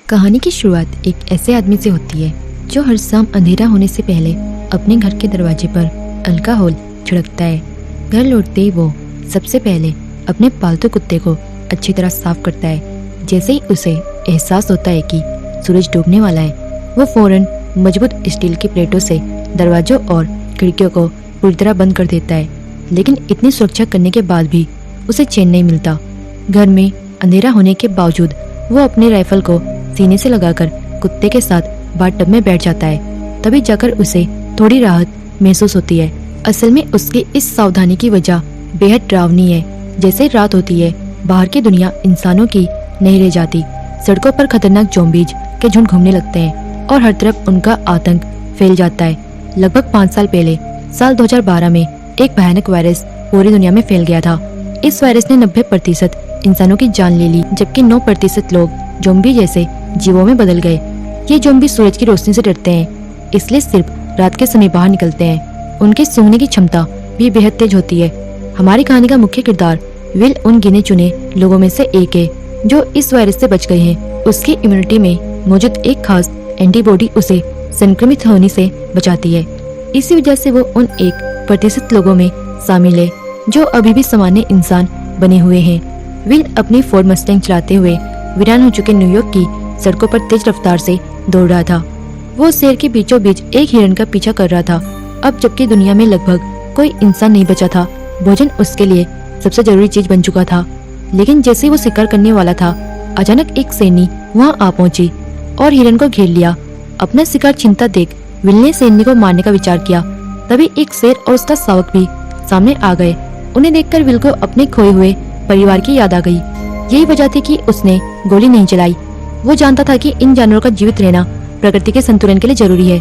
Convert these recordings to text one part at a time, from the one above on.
कहानी की शुरुआत एक ऐसे आदमी से होती है जो हर शाम अंधेरा होने से पहले अपने घर के दरवाजे पर अल्कोहल छिड़कता है। घर लौटते ही वो सबसे पहले अपने पालतू कुत्ते को अच्छी तरह साफ करता है। जैसे ही उसे एहसास होता है कि सूरज डूबने वाला है, वो फौरन मजबूत स्टील की प्लेटों से दरवाजों और खिड़कियों को पूरी तरह बंद कर देता है। लेकिन इतनी सुरक्षा करने के बाद भी उसे चैन नहीं मिलता। घर में अंधेरा होने के बावजूद वो अपने राइफल को सीने से लगाकर कुत्ते के साथ बाथटब में बैठ जाता है। तभी जाकर उसे थोड़ी राहत महसूस होती है। असल में उसकी इस सावधानी की वजह बेहद डरावनी है। जैसे रात होती है, बाहर की दुनिया इंसानों की नहीं रह जाती। सड़कों पर खतरनाक ज़ॉम्बीज के झुंड घूमने लगते हैं और हर तरफ उनका आतंक फैल जाता है। लगभग 5 साल पहले साल 2012 में एक भयानक वायरस पूरी दुनिया में फैल गया था। इस वायरस ने 90% इंसानों की जान ले ली, जबकि 9% लोग ज़ॉम्बी जैसे जीवों में बदल गए। ये ज़ॉम्बी सूरज की रोशनी से डरते हैं, इसलिए सिर्फ रात के समय बाहर निकलते हैं। उनके सूंघने की क्षमता भी बेहद तेज होती है। हमारी कहानी का मुख्य किरदार विल उन गिने चुने लोगों में से एक है जो इस वायरस से बच गए हैं। उसकी इम्यूनिटी में मौजूद एक खास एंटीबॉडी उसे संक्रमित होने से बचाती है। इसी वजह से वो उन 1% लोगों में शामिल है जो अभी भी सामान्य इंसान बने हुए हैं। विल अपनी फोर्ड मस्टैंग चलाते हुए वीरान हो चुके न्यूयॉर्क की सड़कों पर तेज रफ्तार से दौड़ रहा था। वो शहर के बीचों बीच एक हिरन का पीछा कर रहा था। अब जबकि दुनिया में लगभग कोई इंसान नहीं बचा था, भोजन उसके लिए सबसे जरूरी चीज बन चुका था। लेकिन जैसे ही वो शिकार करने वाला था, अचानक एक सैनी वहाँ आ पहुंची और हिरन को घेर लिया। अपना शिकार छिनता देख विल ने सैनी को मारने का विचार किया। तभी एक शेर और उसका शावक भी सामने आ गए। उन्हें देखकर विल को अपने खोए हुए परिवार की याद आ गई। यही वजह थी कि उसने गोली नहीं चलाई। वो जानता था कि इन जानवरों का जीवित रहना प्रकृति के संतुलन के लिए जरूरी है।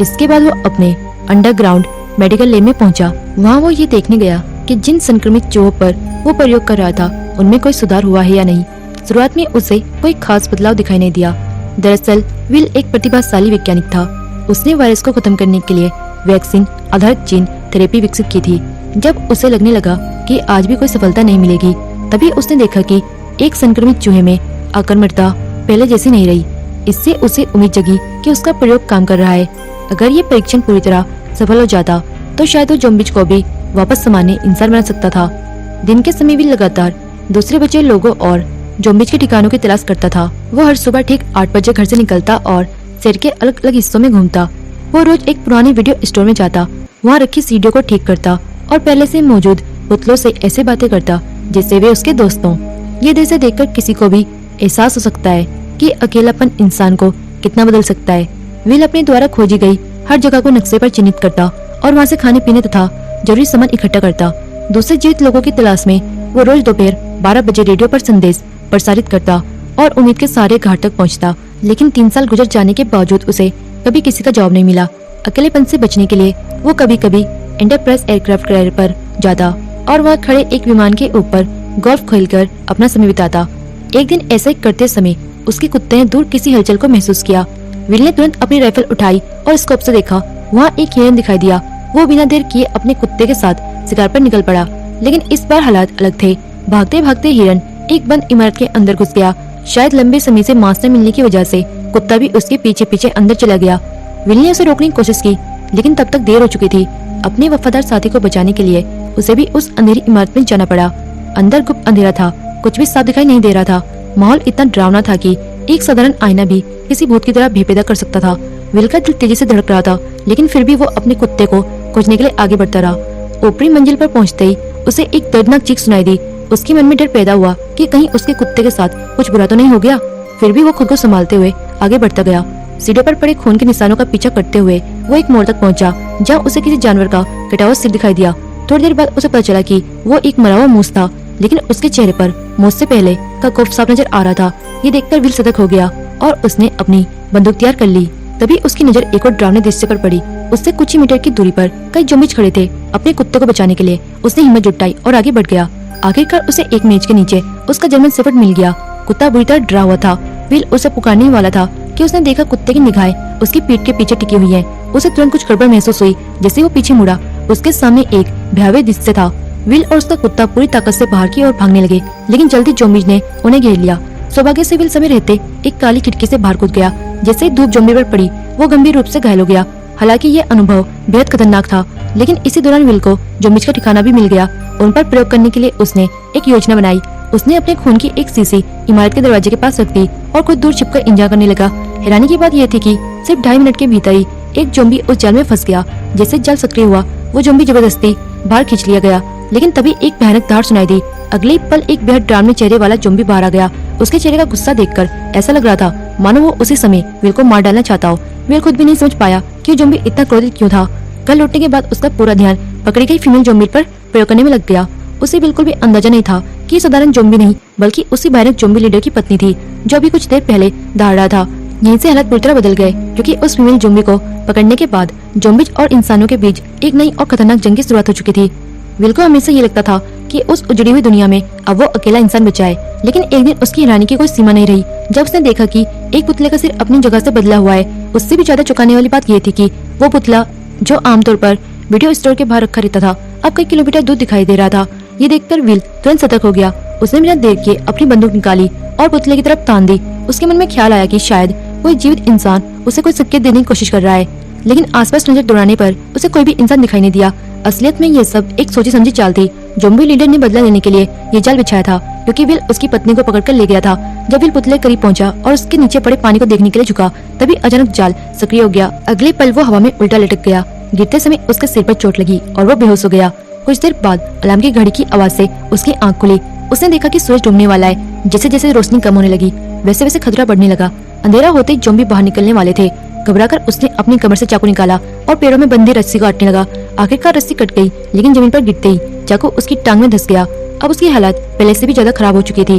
इसके बाद वो अपने अंडरग्राउंड मेडिकल लैब में पहुंचा। वहाँ वो ये देखने गया कि जिन संक्रमित चूहों पर वो प्रयोग कर रहा था उनमें कोई सुधार हुआ है या नहीं। शुरुआत में उसे कोई खास बदलाव दिखाई नहीं दिया। दरअसल विल एक प्रतिभाशाली वैज्ञानिक था। उसने वायरस को खत्म करने के लिए वैक्सीन आधारित जीन थेरेपी विकसित की थी। जब उसे लगने लगा कि आज भी कोई सफलता नहीं मिलेगी, तभी उसने देखा कि एक संक्रमित चूहे में आक्रामकता पहले जैसी नहीं रही। इससे उसे उम्मीद जगी कि उसका प्रयोग काम कर रहा है। अगर ये परीक्षण पूरी तरह सफल हो जाता तो शायद वो ज़ॉम्बीज को भी वापस सामान्य इंसान बना सकता था। दिन के समय भी लगातार दूसरे बचे लोगों और ज़ॉम्बीज के ठिकानों की तलाश करता था। वो हर सुबह ठीक 8 बजे घर से निकलता और शहर के अलग अलग हिस्सों में घूमता। वो रोज एक पुराने वीडियो स्टोर में जाता, वहाँ रखी सीडियों को ठीक करता और पहले से मौजूद पुतलों से ऐसे बातें करता जैसे वे उसके दोस्त हों। ये दृश्य देखकर किसी को भी एहसास हो सकता है कि अकेलापन इंसान को कितना बदल सकता है। विल अपने द्वारा खोजी गई हर जगह को नक्शे पर चिन्हित करता और वहाँ से खाने पीने तथा जरूरी सामान इकट्ठा करता। दूसरे जीवित लोगों की तलाश में वो रोज दोपहर 12 बजे रेडियो पर संदेश प्रसारित करता और उम्मीद के सारे घाट तक पहुँचता। लेकिन 3 साल गुजर जाने के बावजूद उसे कभी किसी का जवाब नहीं मिला। अकेलेपन से बचने के लिए वो कभी कभी एंटरप्राइज एयरक्राफ्ट कैरियर पर जाता और वहाँ खड़े एक विमान के ऊपर गोल्फ खेलकर अपना समय बिताता। एक दिन ऐसा ही करते समय उसके कुत्ते ने दूर किसी हलचल को महसूस किया। विल ने तुरंत अपनी राइफल उठाई और स्कोप से देखा। वहाँ एक हिरन दिखाई दिया। वो बिना देर किए अपने कुत्ते के साथ शिकार पर निकल पड़ा। लेकिन इस बार हालात अलग थे। भागते भागते हिरन एक बंद इमारत के अंदर घुस गया। शायद लंबे समय से मांस न मिलने की वजह से कुत्ता भी उसके पीछे पीछे अंदर चला गया। विल ने उसे रोकने की कोशिश की, लेकिन तब तक देर हो चुकी थी। अपने वफादार साथी को बचाने के लिए उसे भी उस अंधेरी इमारत में जाना पड़ा। अंदर गुप्त अंधेरा था, कुछ भी साफ दिखाई नहीं दे रहा था। माहौल इतना डरावना था कि एक साधारण आईना भी किसी भूत की तरह भय पैदा कर सकता था। विल का दिल तेजी से धड़क रहा था, लेकिन फिर भी वो अपने कुत्ते को खोजने के लिए आगे बढ़ता रहा। ऊपरी मंजिल पर पहुंचते ही उसे एक दर्दनाक चीख सुनाई दी। उसके मन में डर पैदा हुआ कि कहीं उसके कुत्ते के साथ कुछ बुरा तो नहीं हो गया। फिर भी वो खुद को संभालते हुए आगे बढ़ता गया। सीढ़ी पर पड़े खून के निशानों का पीछा करते हुए वो एक मोड़ तक पहुंचा, जहाँ उसे किसी जानवर का कटा हुआ सिर दिखाई दिया। थोड़ी देर बाद उसे पता चला कि वो एक मरा हुआ मूस था, लेकिन उसके चेहरे पर मौत से पहले का खौफ साफ नजर आ रहा था। ये देखकर विल सतर्क हो गया और उसने अपनी बंदूक तैयार कर ली। तभी उसकी नजर एक और डरावने दृश्य पर पड़ी। उससे कुछ ही मीटर की दूरी पर कई ज़ॉम्बीज खड़े थे। अपने कुत्ते को बचाने के लिए उसने हिम्मत जुटाई और आगे बढ़ गया। आखिरकार उसे एक मेज के नीचे उसका जर्मन शेफर्ड मिल गया। कुत्ता बुरी तरह डरा हुआ था। विल उसे पुकारने ही वाला था कि उसने देखा कुत्ते की निगाहें उसकी पीठ के पीछे टिकी हुई हैं। उसे तुरंत कुछ गड़बड़ महसूस हुई। जैसे वो पीछे मुड़ा, उसके सामने एक भयावह दृश्य था। विल और उसका कुत्ता पूरी ताकत से बाहर की ओर भागने लगे, लेकिन जल्दी ज़ॉम्बीज ने उन्हें घेर लिया। सौभाग्य से विल समय रहते एक काली खिड़की से बाहर कूद गया। जैसे ही धूप जोम्बी पर पड़ी वो गंभीर रूप से घायल हो गया। हालांकि ये अनुभव बेहद खतरनाक था, लेकिन इसी दौरान विल को जोम्बीज का ठिकाना भी मिल गया। उन पर प्रयोग करने के लिए उसने एक योजना बनाई। उसने अपने खून की एक शीशी इमारत के दरवाजे के पास रख दी और खुद दूर छिपकर इंतजार करने लगा। हैरानी की बात यह थी कि सिर्फ 2.5 मिनट के भीतर ही एक जोम्बी उस जाल में फंस गया। जैसे जाल सक्रिय हुआ वो जोम्बी जबरदस्ती बाहर खींच लिया गया, लेकिन तभी एक भयानक दहाड़ सुनाई दी। अगले ही पल एक बेहद डरावने चेहरे वाला जोम्बी बाहर आ गया। उसके चेहरे का गुस्सा देखकर ऐसा लग रहा था मानो वो उसी समय विल को मार डालना चाहता हो। विल खुद भी नहीं समझ पाया कि जोम्बी इतना क्रोधित क्यों था। घर लौटने के बाद उसका पूरा ध्यान पकड़ी गई फीमेल जोम्बी पर प्रयोग करने में लग गया। उसे बिल्कुल भी अंदाजा नहीं था कि साधारण जोम्बी नहीं बल्कि उसी भयानक जोम्बी लीडर की पत्नी थी, जो अभी कुछ देर पहले दहाड़ रहा था। यहीं से हालात पूरी तरह बदल गए, क्योंकि उस फीमेल जोम्बी को पकड़ने के बाद जोम्बीज और इंसानों के बीच एक नई और खतरनाक जंग की शुरुआत हो चुकी थी। विल को हमेशा ये लगता था कि उस उजड़ी हुई दुनिया में अब वो अकेला इंसान बचा है, लेकिन एक दिन उसकी हैरानी की कोई सीमा नहीं रही जब उसने देखा कि एक पुतले का सिर अपनी जगह से बदला हुआ है। उससे भी ज्यादा चौंकाने वाली बात ये थी कि वो पुतला, जो आमतौर पर वीडियो स्टोर के बाहर रखा रहता था, अब कई किलोमीटर दूर दिखाई दे रहा था। ये देखकर विल तुरंत सतर्क हो गया। उसने बिना देर किए अपनी बंदूक निकाली और पुतले की तरफ तान दी। उसके मन में ख्याल आया कि शायद कोई जीवित इंसान उसे कोई संकेत देने की कोशिश कर रहा है, लेकिन आसपास नजर दौड़ाने पर उसे कोई भी इंसान दिखाई नहीं दिया। असलियत में ये सब एक सोची समझी चाल थी। जोम्बी लीडर ने बदला लेने के लिए ये जाल बिछाया था, क्योंकि विल उसकी पत्नी को पकड़कर ले गया था। जब विल पुतले करीब पहुंचा और उसके नीचे पड़े पानी को देखने के लिए झुका, तभी अचानक जाल सक्रिय हो गया। अगले पल वो हवा में उल्टा लटक गया। गिरते समय उसके सिर पर चोट लगी और वो बेहोश हो गया। कुछ देर बाद अलार्म की घड़ी की आवाज से उसकी आंख खुली। उसने देखा कि सूरज डूबने वाला है। जैसे जैसे रोशनी कम होने लगी, वैसे वैसे खतरा बढ़ने लगा। अंधेरा होते ही जोम्बी बाहर निकलने वाले थे। घबराकर उसने अपनी कमर से चाकू निकाला और पैरों में बंधी रस्सी काटने लगा। आखिरकार रस्सी कट गई, लेकिन जमीन पर गिरते ही चाकू उसकी टांग में धंस गया। अब उसकी हालत पहले से भी ज्यादा खराब हो चुकी थी।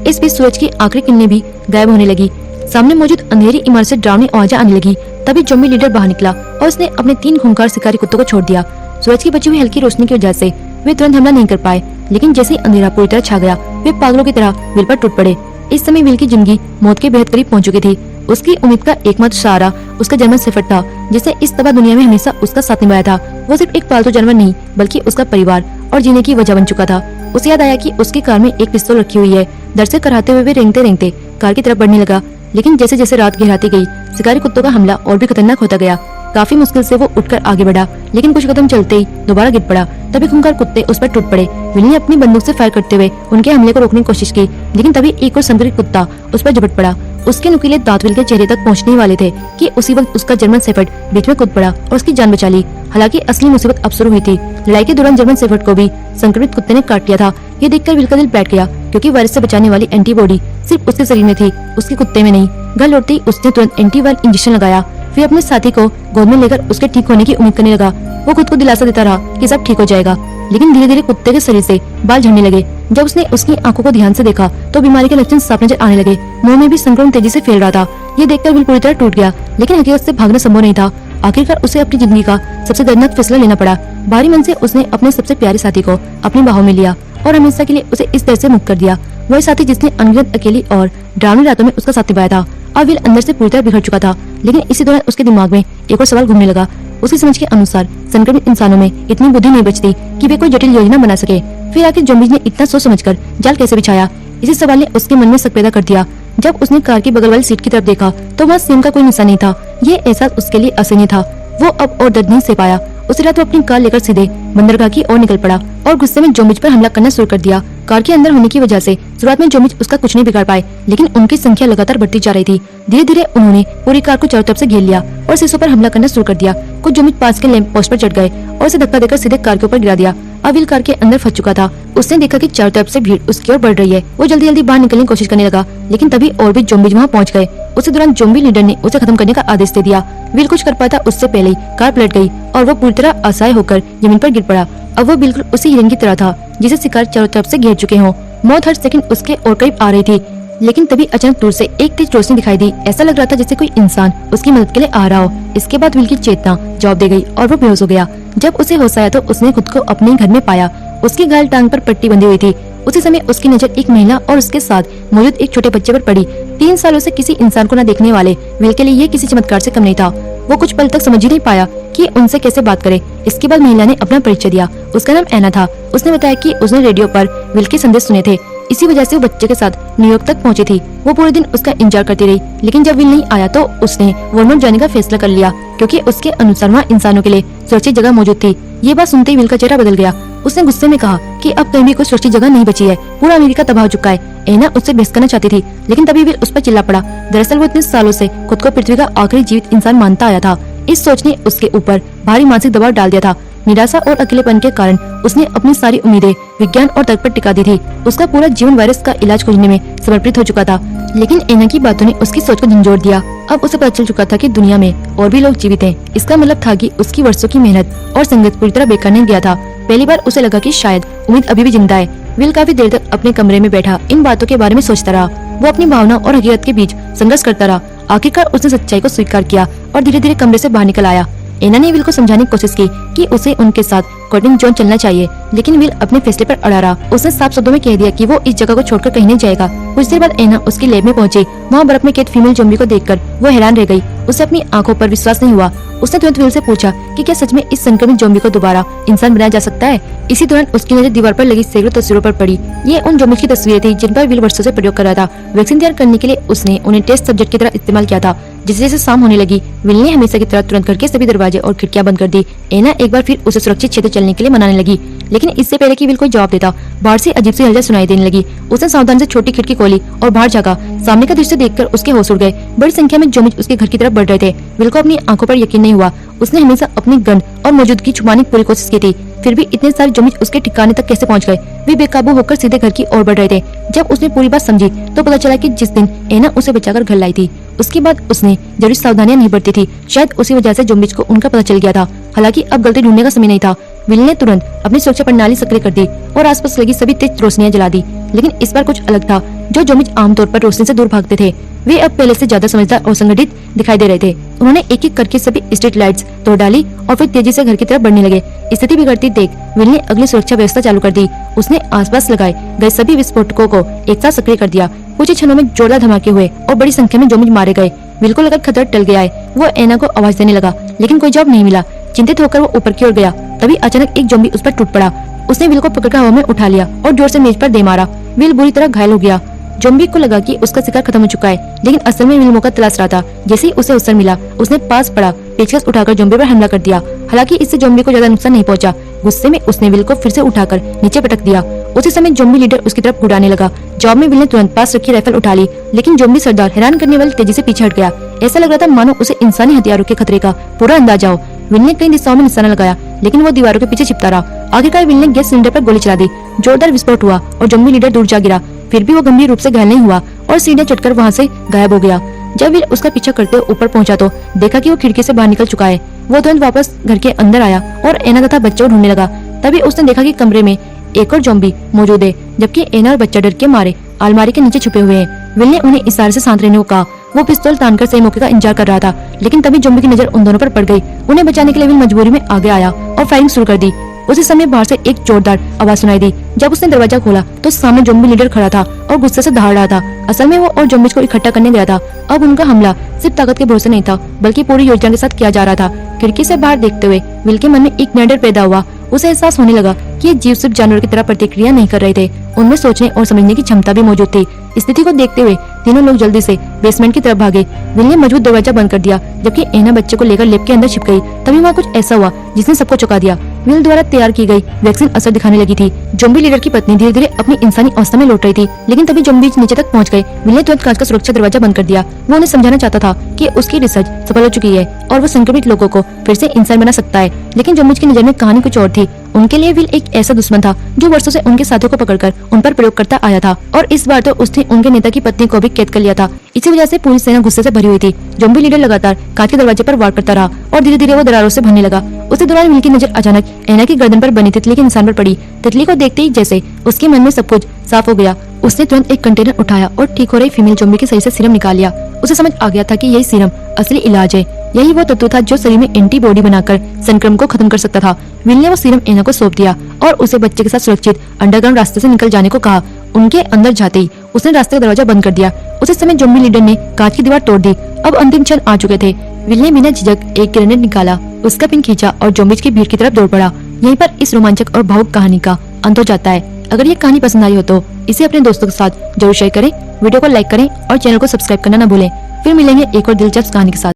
इस बीच सूरज की आखिरी किरणें भी गायब होने लगी। सामने मौजूद अंधेरी इमारत से डरावनी आवाजें आने लगी। तभी जोम्बी लीडर बाहर निकला और उसने अपने 3 खूंखार शिकारी कुत्तों को छोड़ दिया। सूरज की बची हुई हल्की रोशनी की वजह से वे तुरंत हमला नहीं कर पाए, लेकिन जैसे ही अंधेरा पूरी तरह छा गया, वे पागलों की तरह विल पर टूट पड़े। इस समय विल की जिंदगी मौत के बेहद करीब पहुंच चुकी थी। उसकी उम्मीद का एकमात्र सहारा उसका जर्मन शेफर्ड था, जिसने इस तबाह दुनिया में हमेशा उसका साथ निभाया था। वो सिर्फ एक पालतू जानवर नहीं, बल्कि उसका परिवार और जीने की वजह बन चुका था। उसे याद आया कि उसकी कार में एक पिस्तौल रखी हुई है। डर से कराहते हुए वे रेंगते रेंगते कार की तरफ बढ़ने लगा, लेकिन जैसे जैसे रात गहराती गई, शिकारी कुत्तों का हमला और भी खतरनाक होता गया। काफी मुश्किल से वो उठकर आगे बढ़ा, लेकिन कुछ कदम चलते ही दोबारा गिर पड़ा। तभी खूंखार कुत्ते उस पर टूट पड़े। विल ने अपनी बंदूक से फायर करते हुए उनके हमले को रोकने की कोशिश की, लेकिन तभी एक और संकरित कुत्ता उस पर झपट पड़ा। उसके नुकीले दांत विल के चेहरे तक पहुंचने वाले थे कि उसी वक्त उसका जर्मन शेफर्ड बीच में कूद पड़ा और उसकी जान बचा ली। हालांकि असली मुसीबत अब शुरू हुई थी। लड़ाई के दौरान जर्मन शेफर्ड को भी संक्रमित कुत्ते ने काट लिया था। ये देखकर विल का दिल बैठ गया, क्योंकि वायरस से बचाने वाली एंटीबॉडी सिर्फ उसके शरीर में थी, उसके कुत्ते में नहीं। घर लौटते ही उसने तुरंत एंटीवायरल इंजेक्शन लगाया। फिर अपने साथी को गोद में लेकर उसके ठीक होने की उम्मीद करने लगा। वो खुद को दिलासा देता रहा कि सब ठीक हो जाएगा, लेकिन धीरे धीरे कुत्ते के शरीर से बाल झड़ने लगे। जब उसने उसकी आंखों को ध्यान से देखा तो बीमारी के लक्षण साफ नजर आने लगे। मुंह में भी संक्रमण तेजी से फैल रहा था। ये देखकर विल पूरी तरह टूट गया, लेकिन हकीकत से भागना संभव नहीं था। आखिरकार उसे अपनी जिंदगी का सबसे दर्दनाक फैसला लेना पड़ा। भारी मन से उसने अपने सबसे प्यारे साथी को अपनी बाहों में लिया और हमेशा के लिए उसे इस दर्द से मुक्त कर दिया। वही साथी जिसने अनगिनत अकेली और डरावनी रातों में उसका साथ निभाया था। अब विल अंदर से पूरी तरह बिखर चुका था, लेकिन इसी दौरान उसके दिमाग में एक और सवाल घूमने लगा। उसकी समझ के अनुसार संक्रमित इंसानों में इतनी बुद्धि नहीं बचती कि वे कोई जटिल योजना बना सके। फिर आखिर ज़ॉम्बीज़ ने इतना सोच समझकर जाल कैसे बिछाया? इसी सवाल ने उसके मन में शक पैदा कर दिया। जब उसने कार की बगल वाली सीट की तरफ देखा तो वहाँ सिम का कोई निशान नहीं था। ये एहसास उसके लिए असहनीय था। वो अब और दर्द नहीं सह पाया। उसी रात वो अपनी कार लेकर सीधे बंदरगाह की ओर निकल पड़ा और गुस्से में ज़ॉम्बीज़ पर हमला करना शुरू कर दिया। कार के अंदर होने की वजह से शुरुआत में ज़ॉम्बीज़ उसका कुछ नहीं बिगाड़ पाए, लेकिन उनकी संख्या लगातार बढ़ती जा रही थी। धीरे धीरे उन्होंने पूरी कार को चारों तरफ से घेर लिया और शीशों पर हमला करना शुरू कर दिया। कुछ ज़ॉम्बीज़ पास के लैंप पोस्ट पर चढ़ गए और उसे धक्का देकर सीधे कार के ऊपर गिरा दिया। अब विल कार के अंदर फंस चुका था। उसने देखा कि चारों तरफ से भीड़ उसकी ओर बढ़ रही है। वो जल्दी जल्दी बाहर निकलने की कोशिश करने लगा, लेकिन तभी और भी ज़ॉम्बीज़ वहाँ पहुंच गए। उसी दौरान ज़ॉम्बी लीडर ने उसे खत्म करने का आदेश दे दिया। विल कुछ कर पाता उससे पहले ही कार पलट गई और वो पूरी तरह असहाय होकर जमीन पर गिर पड़ा। अब वो बिल्कुल उसी हिरन की तरह था जिसे शिकार चारों तरफ से घेर चुके हों। मौत हर सेकंड उसके और करीब आ रही थी, लेकिन तभी अचानक दूर से एक तेज रोशनी दिखाई दी। ऐसा लग रहा था जैसे कोई इंसान उसकी मदद के लिए आ रहा हो। इसके बाद विल की चेतना जवाब दे गई और वो बेहोश हो गया। जब उसे होश आया तो उसने खुद को अपने घर में पाया। उसकी घायल टांग पर पट्टी बंधी हुई थी। उसी समय उसकी नजर एक महिला और उसके साथ मौजूद एक छोटे बच्चे पर पड़ी। 3 सालों से किसी इंसान को न देखने वाले विल के लिए ये किसी चमत्कार से कम नहीं था। वो कुछ पल तक समझ ही नहीं पाया कि उनसे कैसे बात करे। इसके बाद महिला ने अपना परिचय दिया। उसका नाम एना था। उसने बताया कि उसने रेडियो पर विल के संदेश सुने थे। इसी वजह से वो बच्चे के साथ न्यूयॉर्क तक पहुंची थी। वो पूरे दिन उसका इंतजार करती रही, लेकिन जब विल नहीं आया तो उसने वॉलमार्ट जाने का फैसला कर लिया, क्योंकि उसके अनुसार वहाँ इंसानों के लिए सुरक्षित जगह मौजूद थी। ये बात सुनते ही विल का चेहरा बदल गया। उसने गुस्से में कहा कि अब कहीं भी कोई सुरक्षित जगह नहीं बची है, पूरा अमेरिका तबाह हो चुका है। एना उससे बहस करना चाहती थी, लेकिन तभी विल उस पर चिल्ला पड़ा। दरअसल वो इतने सालों से खुद को पृथ्वी का आखिरी जीवित इंसान मानता आया था। इस सोच ने उसके ऊपर भारी मानसिक दबाव डाल दिया था। निराशा और अकेलेपन के कारण उसने अपनी सारी उम्मीदें विज्ञान और तर्क पर टिका दी थी। उसका पूरा जीवन वायरस का इलाज खोजने में समर्पित हो चुका था, लेकिन एना की बातों ने उसकी सोच को झंझोड़ दिया। अब उसे पता चल चुका था कि दुनिया में और भी लोग जीवित हैं। इसका मतलब था कि उसकी वर्षों की मेहनत और संघर्ष पूरी तरह बेकार नहीं गया था। पहली बार उसे लगा कि शायद उम्मीद अभी भी जिंदा है। विल काफी देर तक अपने कमरे में बैठा इन बातों के बारे में सोचता रहा। वो अपनी भावना और हकीकत के बीच संघर्ष करता रहा। आखिरकार उसने सच्चाई को स्वीकार किया और धीरे धीरे कमरे से बाहर निकल आया। एना ने विल को समझाने की कोशिश की कि उसे उनके साथ कोटिंग जोन चलना चाहिए, लेकिन विल अपने फैसले पर अड़ा रहा। उसने साफ शब्दों में कह दिया कि वो इस जगह को छोड़कर कहीं नहीं जाएगा। कुछ देर बाद एना उसकी लैब में पहुंची। वहाँ बर्फ में कैद फीमेल ज़ॉम्बी को देखकर वो हैरान रह गई। उसे अपनी आंखों पर विश्वास नहीं हुआ। उसने तुरंत विल से पूछा कि क्या सच में इस संक्रमित ज़ॉम्बी को दोबारा इंसान बनाया जा सकता है। इसी दौरान उसकी नजर दीवार पर लगी सैकड़ों तस्वीरों पर पड़ी। ये उन ज़ॉम्बी की तस्वीरें थी जिन पर विल वर्षों से प्रयोग कर रहा था। वैक्सीन तैयार करने के लिए उसने उन्हें टेस्ट सब्जेक्ट की तरह इस्तेमाल किया था। जैसे जैसे शाम होने लगी, विल ने हमेशा की तरह तुरंत घर के सभी दरवाजे और खिड़कियां बंद कर दी। एना एक बार फिर उसे सुरक्षित क्षेत्र चलने के लिए मनाने लगी, लेकिन इससे पहले कि विल कोई जवाब देता, बाहर से अजीब सी हलचल सुनाई देने लगी। उसने सावधानी से छोटी खिड़की खोली और बाहर झाँका। सामने का दृश्य देखकर उसके होश उड़ गए। बड़ी संख्या में ज़ॉम्बी उसके घर की तरफ बढ़ रहे थे। विल को अपनी आंखों पर यकीन नहीं हुआ। उसने हमेशा अपनी गंध और मौजूदगी छुपाने की पूरी कोशिश की थी, फिर भी इतने सारे ज़ॉम्बी उसके ठिकाने तक कैसे पहुंच गए। वे बेकाबू होकर सीधे घर की ओर बढ़ रहे थे। जब उसने पूरी बात समझी तो पता चला कि जिस दिन एना उसे बचाकर घर लाई थी, उसके बाद उसने जरूरी सावधानियां नहीं बरती थी। शायद उसी वजह से ज़ॉम्बीज़ को उनका पता चल गया था। हालांकि अब गलती ढूंढने का समय नहीं था। विल ने तुरंत अपनी सुरक्षा प्रणाली सक्रिय कर दी और आसपास लगी सभी तेज रोशनियां जला दी। लेकिन इस बार कुछ अलग था। जो ज़ॉम्बीज़ आमतौर पर रोशनी से दूर भागते थे, वे अब पहले से ज्यादा समझदार और संगठित दिखाई दे रहे थे। उन्होंने एक एक करके सभी स्ट्रीट लाइट्स तोड़ डाली और फिर तेजी से घर की तरफ बढ़ने लगे। स्थिति बिगड़ती देख विल ने अगली सुरक्षा व्यवस्था चालू कर दी। उसने आसपास लगाए गए सभी विस्फोटकों को एक साथ सक्रिय कर दिया। कुछ ही क्षणों में जोरदार धमाके हुए और बड़ी संख्या में ज़ॉम्बी मारे गए। विल को लगा खतरा टल गया है। वो एना को आवाज देने लगा, लेकिन कोई जवाब नहीं मिला। चिंतित होकर वो ऊपर की ओर गया। तभी अचानक एक ज़ॉम्बी उस पर टूट पड़ा। उसने विल को पकड़कर हवा में उठा लिया और जोर से मेज पर दे मारा। विल बुरी तरह घायल हो गया। ज़ॉम्बी को लगा कि उसका शिकार खत्म हो चुका है, लेकिन असल में विल मौका तलाश रहा था। जैसे ही उसे अवसर मिला, उसने पास पड़ा पेचकस उठाकर ज़ॉम्बी पर हमला कर दिया। हालांकि इससे ज़ॉम्बी को ज्यादा नुकसान नहीं पहुंचा। गुस्से में उसने विल को फिर से उठाकर नीचे पटक दिया। उसी समय ज़ॉम्बी लीडर उसकी तरफ उड़ाने लगा। जवाब में विल ने तुरंत पास रखी राइफल उठा ली, लेकिन ज़ॉम्बी सरदार हैरान करने वाली तेजी से पीछे हट गया। ऐसा लग रहा था मानो उसे इंसानी हथियारों के खतरे का पूरा अंदाजा हो। विल ने कई दिशाओं में निशाना लगाया, लेकिन वो दीवारों के पीछे छिपता रहा। आखिरकार विल ने गैस सिलेंडर पर गोली चला दी। जोरदार विस्फोट हुआ और ज़ॉम्बी लीडर दूर जा गिरा। फिर भी वो गंभीर रूप से घायल नहीं हुआ और सीढ़ियां चढ़कर वहां से गायब हो गया। जब विल उसका पीछा करते ऊपर पहुंचा तो देखा कि वो खिड़की से बाहर निकल चुका है। वो तुरंत वापस घर के अंदर आया और एना तथा बच्चे को ढूंढने लगा। तभी उसने देखा कि कमरे में एक और ज़ॉम्बी मौजूद है, जबकि एना और बच्चा डर के मारे अलमारी के नीचे छुपे हुए हैं। विल ने उन्हें इशारे से शांत रहने को कहा। वो पिस्तौल तानकर सही मौके का इंतजार कर रहा था, लेकिन तभी ज़ॉम्बी की नजर उन दोनों पर पड़ गई। उन्हें बचाने के लिए विल मजबूरी में आगे आया और फायरिंग शुरू कर दी। उसी समय बाहर से एक जोरदार आवाज सुनाई दी। जब उसने दरवाजा खोला तो सामने ज़ॉम्बी लीडर खड़ा था और गुस्से से दहाड़ रहा था। असल में वो और ज़ॉम्बीज़ को इकट्ठा करने गया था। अब उनका हमला सिर्फ ताकत के भरोसे नहीं था, बल्कि पूरी योजना के साथ किया जा रहा था। खिड़की से बाहर देखते हुए विल के मन में एक नया डर पैदा हुआ। उसे एहसास होने लगा कि ये जीव सिर्फ जानवर की तरह प्रतिक्रिया नहीं कर रहे थे, उनमें सोचने और समझने की क्षमता भी मौजूद थी। स्थिति को देखते हुए तीनों लोग जल्दी से बेसमेंट की तरफ भागे। विल ने मजबूत दरवाजा बंद कर दिया, जबकि एना बच्चे को लेकर लैब के अंदर छिप गई। तभी वहाँ कुछ ऐसा हुआ जिसने सबको चौंका दिया। विल द्वारा तैयार की गई वैक्सीन असर दिखाने लगी थी। ज़ॉम्बी लीडर की पत्नी धीरे धीरे अपनी इंसानी अवस्था में लौट रही थी, लेकिन तभी ज़ॉम्बीज़ नीचे तक पहुंच गए। विल ने तुरंत कांच का सुरक्षा दरवाजा बंद कर दिया। वो उन्हें समझाना चाहता था कि उसकी रिसर्च सफल हो चुकी है और वो संक्रमित लोगों को फिर से इंसान बना सकता है, लेकिन ज़ॉम्बीज़ की नजर में कहानी कुछ और थी। उनके लिए विल एक ऐसा दुश्मन था जो वर्षों से उनके साथियों को पकड़कर उन पर प्रयोग करता आया था, और इस बार तो उसने उनके नेता की पत्नी को भी कैद कर लिया था। इसी वजह से पूरी सेना गुस्से से भरी हुई थी। ज़ॉम्बी लीडर लगातार कांच के दरवाजे पर वार करता रहा और धीरे धीरे वो दरारों से भरने लगा। उसी दौरान विल की नजर अचानक एना की गर्दन पर बनी तितली के निशान पर पड़ी। तितली को देखते ही जैसे उसके मन में सब कुछ साफ हो गया। उसने तुरंत एक कंटेनर उठाया और ठीक हो रही फीमेल ज़ॉम्बी के शरीर से सीरम निकाल लिया। उसे समझ आ गया था कि यही सीरम असली इलाज है। यही वो तत्व था जो शरीर में एंटीबॉडी बनाकर संक्रमण को खत्म कर सकता था। विल ने वो सीरम एना को सौंप दिया और उसे बच्चे के साथ सुरक्षित अंडरग्राउंड रास्ते से निकल जाने को कहा। उनके अंदर जाते ही उसने रास्ते का दरवाजा बंद कर दिया। उसी समय ज़ॉम्बी लीडर ने कांच की दीवार तोड़ दी। अब अंतिम क्षण आ चुके थे। विल ने बिना झिझक एक ग्रेनेड निकाला, उसका पिन खींचा और ज़ॉम्बीज़ की भीड़ की तरफ दौड़ पड़ा। यहीं पर इस रोमांचक और भावुक कहानी का अंत हो जाता है। अगर ये कहानी पसंद आई हो तो इसे अपने दोस्तों के साथ जरूर शेयर करें, वीडियो को लाइक करें और चैनल को सब्सक्राइब करना ना भूलें। फिर मिलेंगे एक और दिलचस्प कहानी के साथ।